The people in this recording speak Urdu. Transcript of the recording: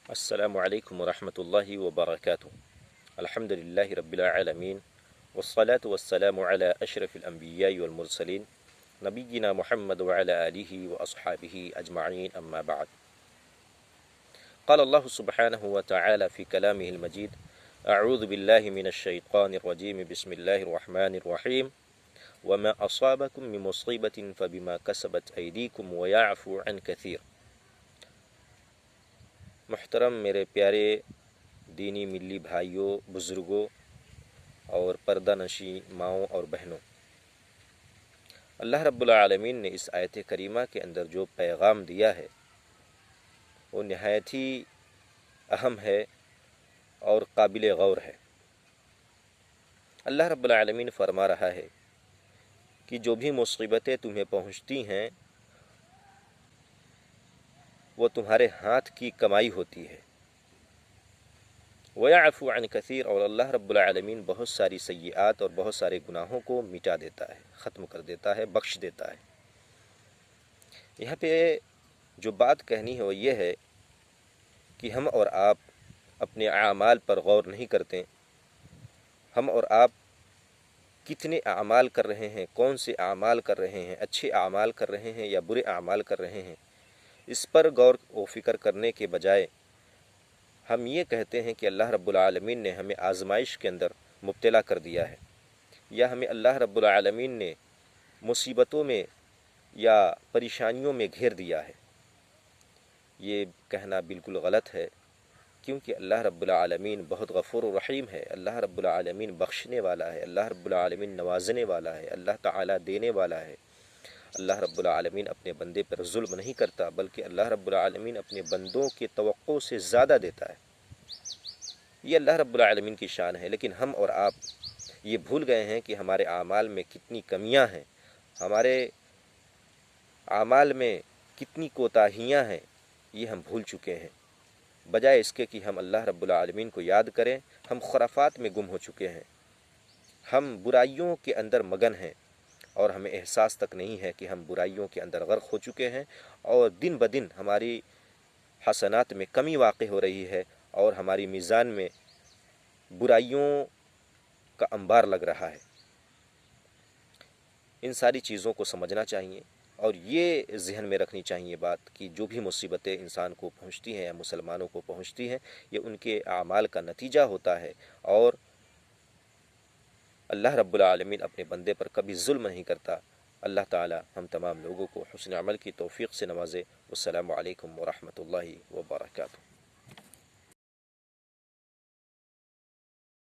السلام علیکم ورحمۃ اللہ وبرکاتہ۔ الحمد للہ رب العالمین والصلاة والسلام علی اشرف الانبیاء والمرسلین نبینا محمد وعلی آلہ واصحابہ اجمعین اما بعد۔ قال اللہ سبحانہ وتعالی فی کلامہ المجید اعوذ باللہ من الشیطان الرجیم بسم اللہ الرحمن الرحیم وما اصابکم من مصیبۃ فبما کسبت ایدیکم ویعفو عن کثیر۔ محترم میرے پیارے دینی ملی بھائیوں، بزرگوں اور پردہ نشین ماؤں اور بہنوں، اللہ رب العالمین نے اس آیت کریمہ کے اندر جو پیغام دیا ہے وہ نہایت ہی اہم ہے اور قابل غور ہے۔ اللہ رب العالمین فرما رہا ہے کہ جو بھی مصیبتیں تمہیں پہنچتی ہیں وہ تمہارے ہاتھ کی کمائی ہوتی ہے۔ وَيَعْفُو عَنْ كَثِيرٍ، اور اللہ رب العالمین بہت ساری سیئات اور بہت سارے گناہوں کو مٹا دیتا ہے، ختم کر دیتا ہے، بخش دیتا ہے۔ یہاں پہ جو بات کہنی ہے وہ یہ ہے کہ ہم اور آپ اپنے اعمال پر غور نہیں کرتے۔ ہم اور آپ کتنے اعمال کر رہے ہیں، کون سے اعمال کر رہے ہیں، اچھے اعمال کر رہے ہیں یا برے اعمال کر رہے ہیں، اس پر غور و فکر کرنے کے بجائے ہم یہ کہتے ہیں کہ اللہ رب العالمین نے ہمیں آزمائش کے اندر مبتلا کر دیا ہے، یا ہمیں اللہ رب العالمین نے مصیبتوں میں یا پریشانیوں میں گھیر دیا ہے۔ یہ کہنا بالکل غلط ہے، کیونکہ اللہ رب العالمین بہت غفور و رحیم ہے۔ اللہ رب العالمین بخشنے والا ہے، اللہ رب العالمین نوازنے والا ہے، اللہ تعالیٰ دینے والا ہے۔ اللہ رب العالمین اپنے بندے پر ظلم نہیں کرتا، بلکہ اللہ رب العالمین اپنے بندوں کے توقع سے زیادہ دیتا ہے۔ یہ اللہ رب العالمین کی شان ہے، لیکن ہم اور آپ یہ بھول گئے ہیں کہ ہمارے اعمال میں کتنی کمیاں ہیں، ہمارے اعمال میں کتنی کوتاہیاں ہیں، یہ ہم بھول چکے ہیں۔ بجائے اس کے کہ ہم اللہ رب العالمین کو یاد کریں، ہم خرافات میں گم ہو چکے ہیں، ہم برائیوں کے اندر مگن ہیں، اور ہمیں احساس تک نہیں ہے کہ ہم برائیوں کے اندر غرق ہو چکے ہیں، اور دن بدن ہماری حسنات میں کمی واقع ہو رہی ہے، اور ہماری میزان میں برائیوں کا انبار لگ رہا ہے۔ ان ساری چیزوں کو سمجھنا چاہیے، اور یہ ذہن میں رکھنی چاہیے بات کہ جو بھی مصیبتیں انسان کو پہنچتی ہیں یا مسلمانوں کو پہنچتی ہیں، یہ ان کے اعمال کا نتیجہ ہوتا ہے، اور اللہ رب العالمین اپنے بندے پر کبھی ظلم نہیں کرتا۔ اللہ تعالی ہم تمام لوگوں کو حسن عمل کی توفیق سے نوازے۔ السلام علیکم ورحمۃ اللہ وبرکاتہ۔